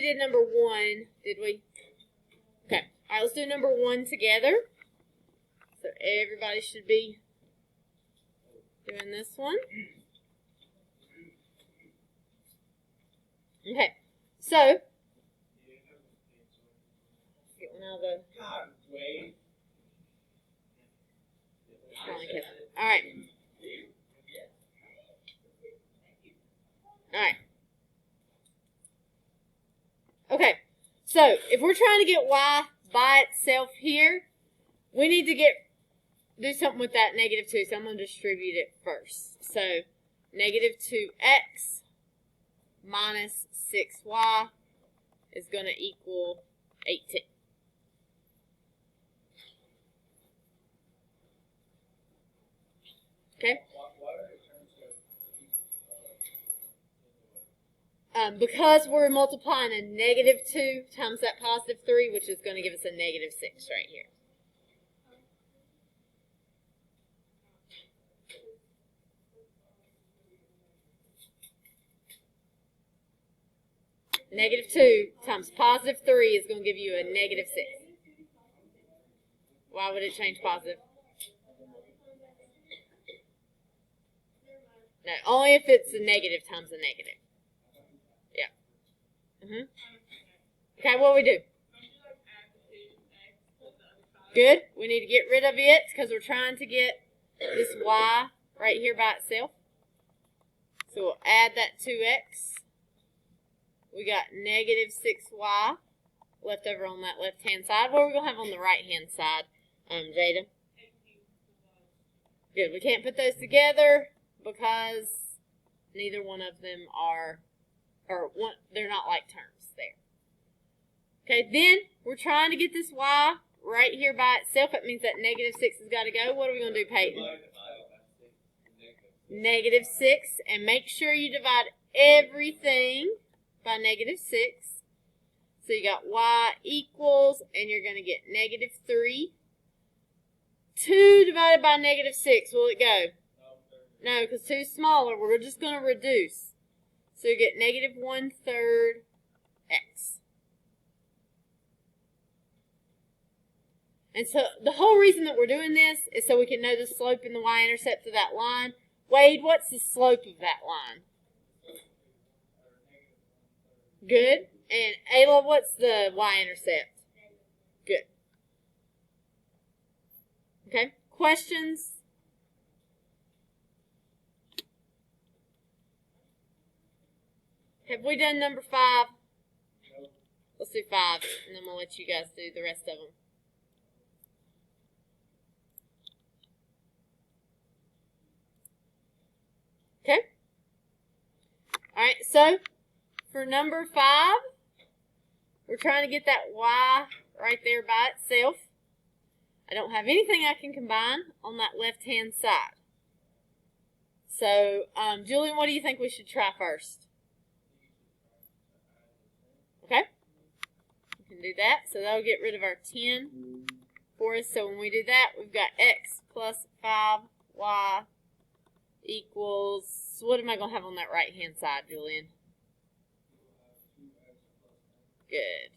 did number 1, did we? Okay. All right, let's do number 1 together. So everybody should be doing this one. Okay. So, get one out of the... All right. All right. Okay. So, if we're trying to get y by itself here, we need to do something with that -2. So, I'm going to distribute it first. So, -2x minus 6y is going to equal 18. Okay? Because we're multiplying a -2 times that +3, which is going to give us a -6 right here. -2 times +3 is going to give you a -6. Why would it change positive? No, only if it's a negative times a negative. Yeah. Okay, what do we do? Good. We need to get rid of it because we're trying to get this y right here by itself. So we'll add that 2x. We got -6y left over on that left-hand side. What are we going to have on the right-hand side, Jada? Good. We can't put those together because neither one of them are, they're not like terms there. Okay, then we're trying to get this y right here by itself. That means that -6 has got to go. What are we going to do, Peyton? -6, and make sure you divide everything by -6. So you got y equals, and you're going to get -3. 2 divided by -6, will it go? No, because 2 is smaller. We're just going to reduce. So you get -1/3 x. And so the whole reason that we're doing this is so we can know the slope and the y-intercept of that line. Wade, what's the slope of that line? Good. And Ayla, what's the y-intercept? Good. Okay. Questions? Have we done number 5? Let's do 5, and then we'll let you guys do the rest of them. Okay? Alright, so for number 5, we're trying to get that y right there by itself. I don't have anything I can combine on that left-hand side. So, Julian, what do you think we should try first? Okay? We can do that. So that'll get rid of our 10 for us. So when we do that, we've got x plus 5y equals, what am I going to have on that right-hand side, Julian? Good.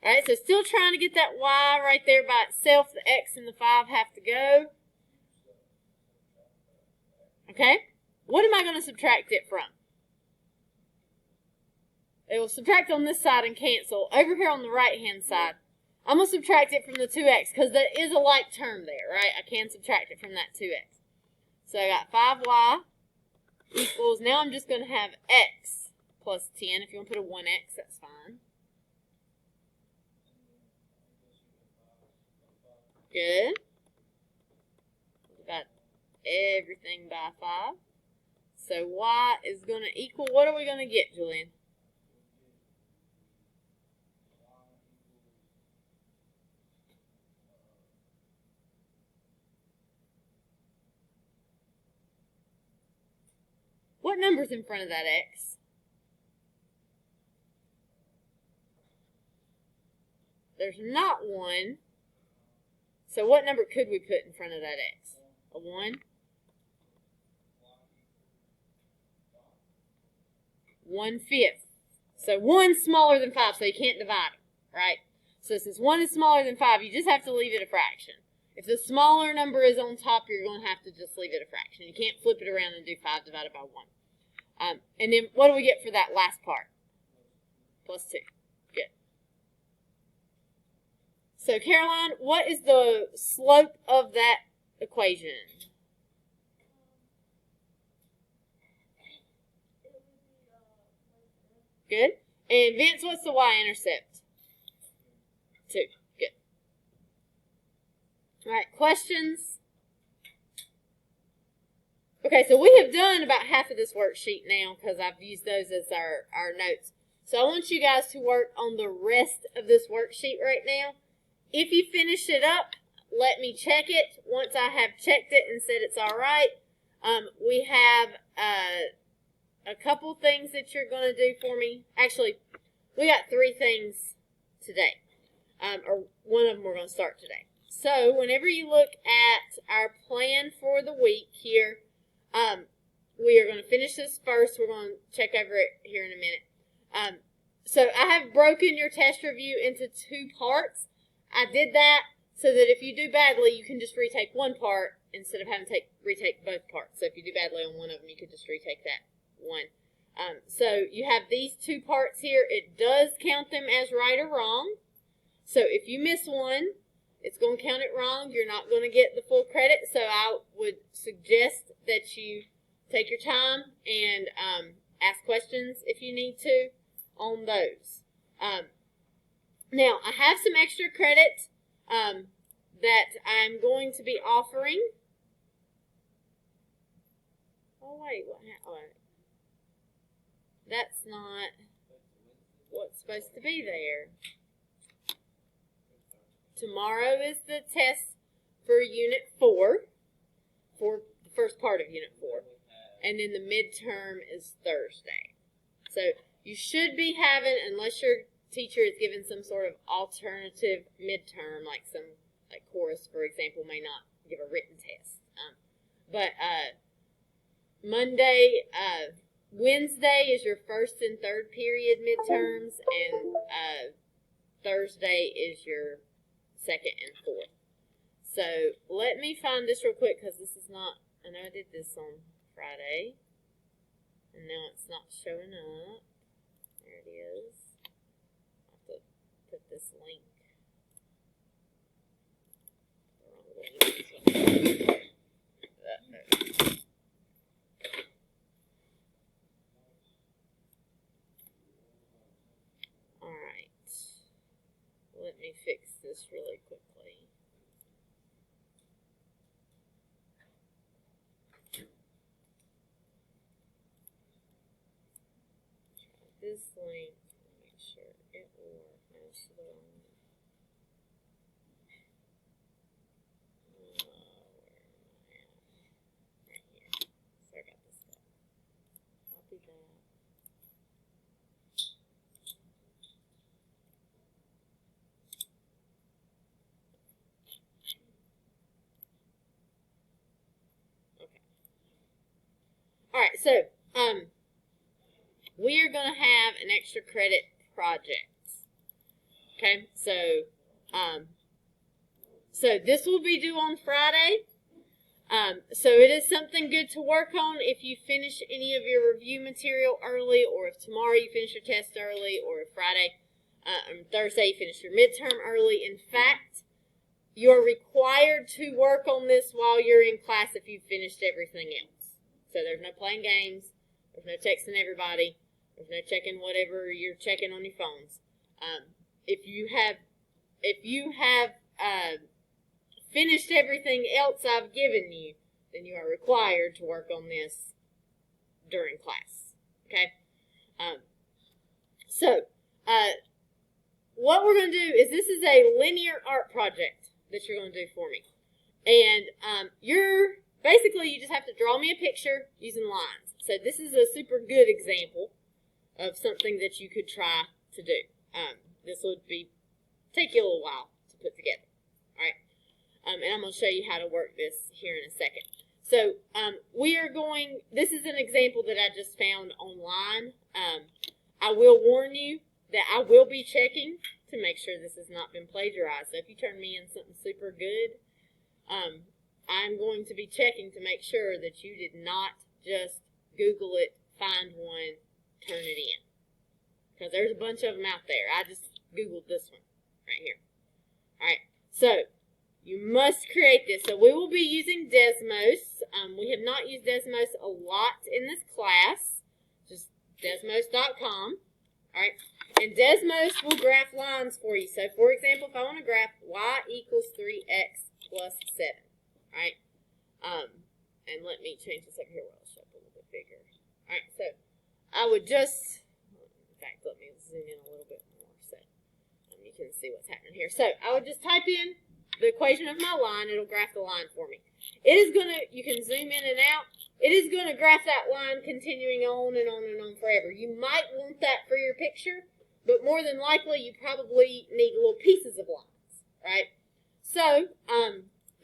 Alright, so still trying to get that y right there by itself. The x and the 5 have to go. Okay? What am I going to subtract it from? It will subtract on this side and cancel. Over here on the right-hand side, I'm going to subtract it from the 2x because that is a like term there, right? I can subtract it from that 2x. So I got 5y equals, now I'm just going to have x plus 10. If you want to put a 1x, that's fine. Good. Got everything by 5. So y is going to equal, what are we going to get, Julian? What number's in front of that x? There's not one. So what number could we put in front of that x? A 1? 1/5. So 1's smaller than 5, so you can't divide it, right? So since 1 is smaller than 5, you just have to leave it a fraction. If the smaller number is on top, you're going to have to just leave it a fraction. You can't flip it around and do 5 divided by 1. And then what do we get for that last part? +2. Good. So Caroline, what is the slope of that equation? Good. And Vince, what's the y-intercept? 2. Good. All right, questions? Okay, so we have done about half of this worksheet now because I've used those as our notes. So I want you guys to work on the rest of this worksheet right now. If you finish it up, let me check it. Once I have checked it and said it's all right, we have a couple things that you're going to do for me. Actually, we got 3 things today, or one of them we're going to start today. So whenever you look at our plan for the week here, we are going to finish this first. We're going to check over it here in a minute. So I have broken your test review into 2 parts. I did that so that if you do badly, you can just retake one part instead of having to retake both parts. So if you do badly on one of them, you could just retake that one. So you have these 2 parts here. It does count them as right or wrong. So if you miss one, it's going to count it wrong. You're not going to get the full credit. So I would suggest that you take your time and ask questions if you need to on those. Now, I have some extra credit that I'm going to be offering. Oh, wait. That's not what's supposed to be there. Tomorrow is the test for Unit 4, for the first part of Unit 4. And then the midterm is Thursday. So you should be having, unless your teacher is given some sort of alternative midterm, like chorus, for example, may not give a written test. But Wednesday is your first and third period midterms, and Thursday is your second and fourth. So let me find this real quick because this is not, I know I did this on Friday, and now it's not showing up. There it is. I have to put this link. Alright. Let me fix this really quickly. This link, make sure it will work. Where am I at? Right here. So I got this stuff. Copy that. Okay. Alright, so we are going to have an extra credit project. Okay, so this will be due on Friday. So it is something good to work on if you finish any of your review material early, or if tomorrow you finish your test early, or if Thursday you finish your midterm early. In fact, you're required to work on this while you're in class if you've finished everything else. So there's no playing games, there's no texting everybody, there's no checking whatever you're checking on your phones. If you have finished everything else I've given you, then you are required to work on this during class. Okay? What we're going to do is, this is a linear art project that you're going to do for me. And you just have to draw me a picture using lines. So this is a super good example of something that you could try to do. This would take you a little while to put together. All right? And I'm going to show you how to work this here in a second. So we are going, this is an example that I just found online. I will warn you that I will be checking to make sure this has not been plagiarized. So if you turn me in something super good, I'm going to be checking to make sure that you did not just Google it, find one, turn it in. Because there's a bunch of them out there. I just Googled this one right here. Alright, so you must create this. So we will be using Desmos. We have not used Desmos a lot in this class. Just Desmos.com. Alright, and Desmos will graph lines for you. So for example, if I want to graph y equals 3x plus 7. Alright, and let me change this up here where I'll show up a little bit bigger. Alright, so I would just, in fact, let me zoom in a little bit more so you can see what's happening here. So I would just type in the equation of my line. It'll graph the line for me. It is going to, you can zoom in and out. It is going to graph that line continuing on and on and on forever. You might want that for your picture, but more than likely you probably need little pieces of lines, right? So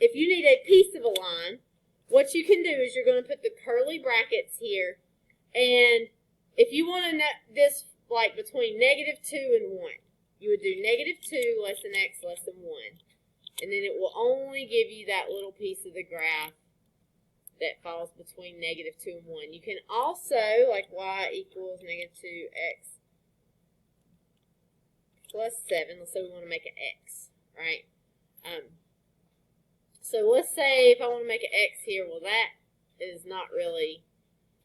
if you need a piece of a line, what you can do is you're going to put the curly brackets here, and if you want to net this like between -2 and 1, you would do -2 less than x less than 1. And then it will only give you that little piece of the graph that falls between -2 and 1. You can also, like y equals -2x plus 7. Let's say we want to make an x, right? So let's say if I want to make an x here, well that is not really,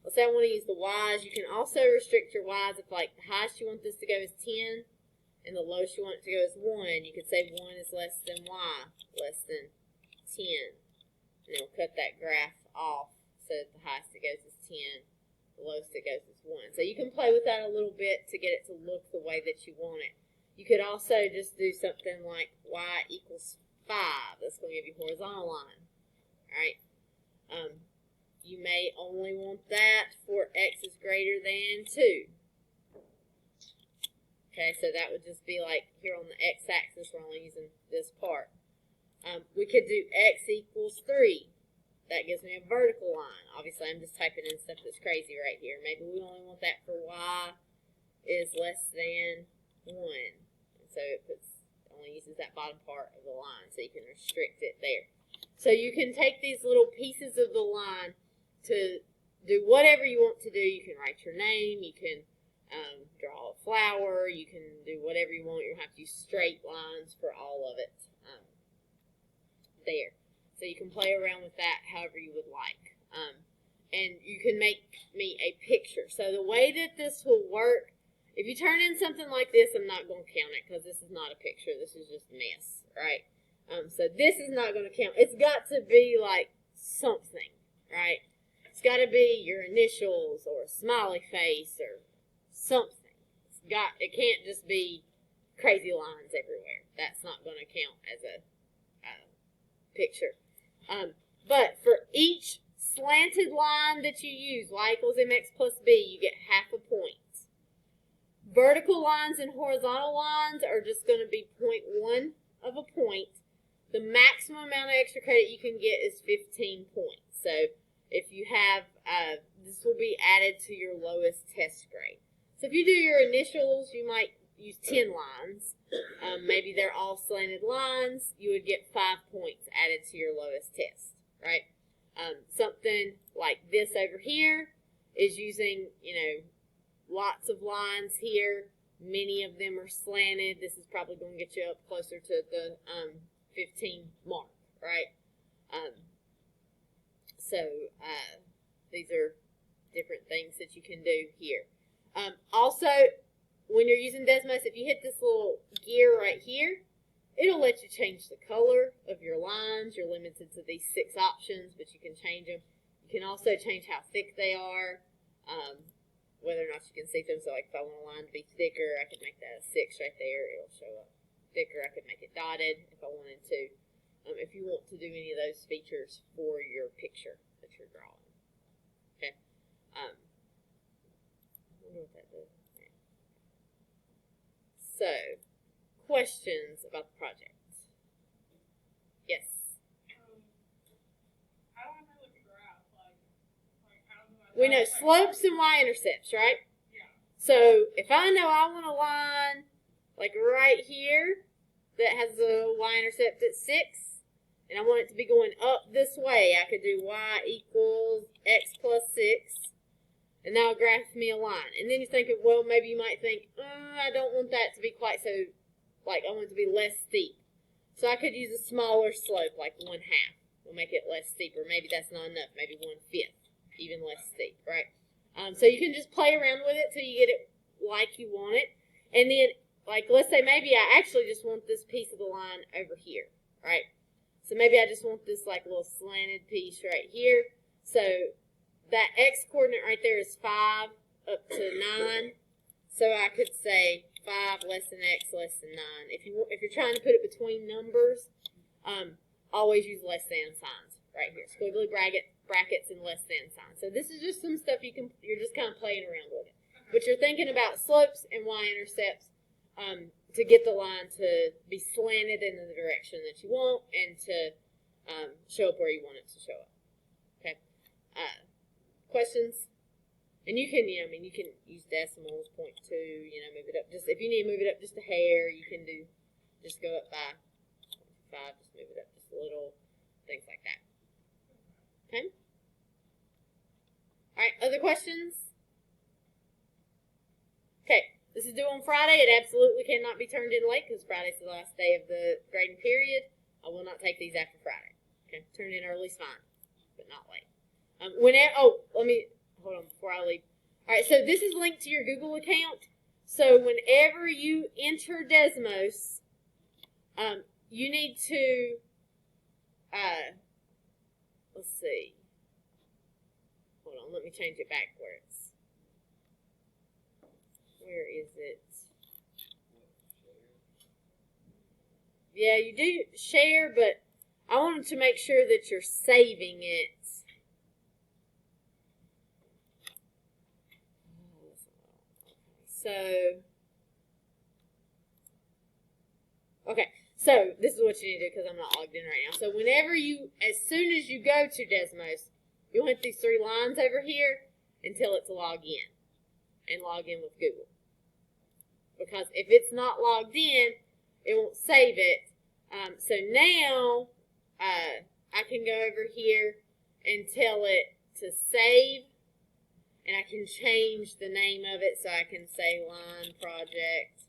let's say I want to use the y's. You can also restrict your y's if like the highest you want this to go is 10 and the lowest you want it to go is 1. You could say 1 is less than y less than 10. And it'll cut that graph off so that the highest it goes is 10, the lowest it goes is 1. So you can play with that a little bit to get it to look the way that you want it. You could also just do something like y equals 5. That's going to give you a horizontal line. Alright. You may only want that for x is greater than 2. Okay, so that would just be like here on the x-axis, we're only using this part. We could do x equals 3. That gives me a vertical line. Obviously, I'm just typing in stuff that's crazy right here. Maybe we only want that for y is less than 1. And so it only uses that bottom part of the line, so you can restrict it there. So you can take these little pieces of the line to do whatever you want to do. You can write your name. You can draw a flower. You can do whatever you want. You don't have to use straight lines for all of it there. So you can play around with that however you would like. And you can make me a picture. So the way that this will work, if you turn in something like this, I'm not going to count it because this is not a picture. This is just a mess, right? So this is not going to count. It's got to be like something, right? It's got to be your initials or a smiley face or something. It can't just be crazy lines everywhere. That's not going to count as a picture. But for each slanted line that you use, y equals mx plus b, you get half a point. Vertical lines and horizontal lines are just going to be 0.1 of a point. The maximum amount of extra credit you can get is 15 points. So if you have, this will be added to your lowest test grade. So if you do your initials, you might use 10 lines. Maybe they're all slanted lines. You would get 5 points added to your lowest test, right? Something like this over here is using, lots of lines here. Many of them are slanted. This is probably going to get you up closer to the 15 mark, right? So these are different things that you can do here. Also, when you're using Desmos, if you hit this little gear right here, it'll let you change the color of your lines. You're limited to these 6 options, but you can change them. You can also change how thick they are, whether or not you can see them. So like if I want a line to be thicker, I could make that a 6 right there. It'll show up thicker. I could make it dotted if I wanted to. If you want to do any of those features for your picture that you're drawing. Okay. I wonder what that does. Yeah. So, questions about the project? Yes. I don't really figure out We know slopes and y-intercepts, right? So if I know I want a line like right here that has a y-intercept at 6, and I want it to be going up this way, I could do y equals x plus 6, and that'll graph me a line. And then you're thinking, well, maybe you might think, I don't want that to be quite so, like I want it to be less steep. So I could use a smaller slope, like 1/2. We'll make it less steep, or maybe that's not enough, maybe 1/5, even less steep, right? So you can just play around with it till you get it like you want it. And then, like, let's say maybe I actually just want this piece of the line over here, right? So maybe I just want this, like, little slanted piece right here. So that x-coordinate right there is 5 up to 9. So I could say 5 less than x less than 9. If you're trying to put it between numbers, always use less than signs right here. Squiggly brackets and less than signs. So this is just some stuff you're just kind of playing around with it. But you're thinking about slopes and y-intercepts to get the line to be slanted in the direction that you want and to show up where you want it to show up. Okay. Questions? And you can, you can use decimals, 0.2, move it up. Just if you need to move it up just a hair, you can just go up by 5, just move it up just a little, things like that. Okay. All right. Other questions? Okay. This is due on Friday. It absolutely cannot be turned in late because Friday's the last day of the grading period. I will not take these after Friday. Okay. Turn in early is fine, but not late. Hold on before I leave. All right. So this is linked to your Google account. So whenever you enter Desmos, you need to, let's see. Hold on, let me change it backwards. Where is it? Yeah, you do share, but I wanted to make sure that you're saving it. So this is what you need to do because I'm not logged in right now. So as soon as you go to Desmos, you'll hit these 3 lines over here and tell it to log in and log in with Google. Because if it's not logged in, it won't save it. So now I can go over here and tell it to save, and I can change the name of it so I can say line project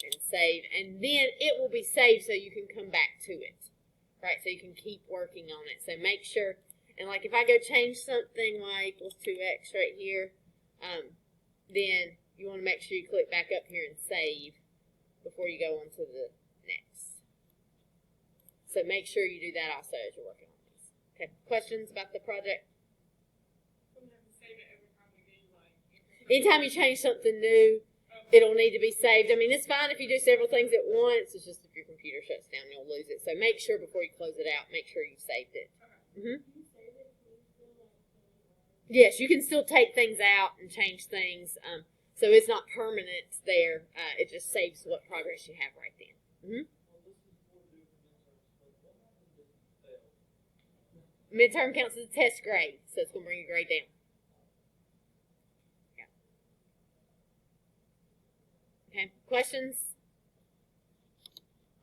and save, and then it will be saved so you can come back to it, right? So you can keep working on it. So make sure, and like if I go change something y equals 2x right here, then you want to make sure you click back up here and save before you go on to the next. So make sure you do that also as you're working on this. Okay, questions about the project? Anytime you change something new, it'll need to be saved. I mean, it's fine if you do several things at once. It's just if your computer shuts down, you'll lose it. So make sure before you close it out, make sure you saved it. Yes, you can still take things out and change things. So it's not permanent there. It just saves what progress you have right then. Midterm counts as a test grade, so it's going to bring your grade down. Okay, questions?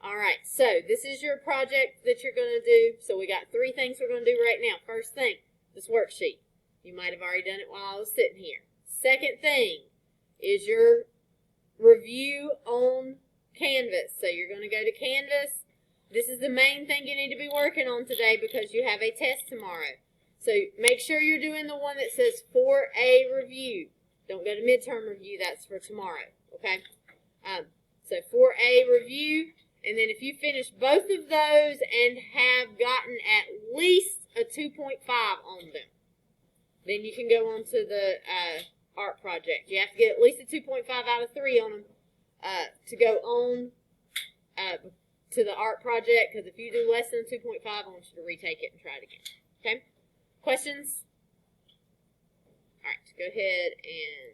All right, so this is your project that you're going to do. So we got 3 things we're going to do right now. First thing, this worksheet. You might have already done it while I was sitting here. Second thing is your review on Canvas. So you're going to go to Canvas. This is the main thing you need to be working on today because you have a test tomorrow. So make sure you're doing the one that says 4A review. Don't go to midterm review. That's for tomorrow. Okay? So 4A review, and then if you finish both of those and have gotten at least a 2.5 on them, then you can go on to the art project. You have to get at least a 2.5 out of 3 on them to go on to the art project, because if you do less than 2.5, I want you to retake it and try it again. Okay? Questions? All right, go ahead and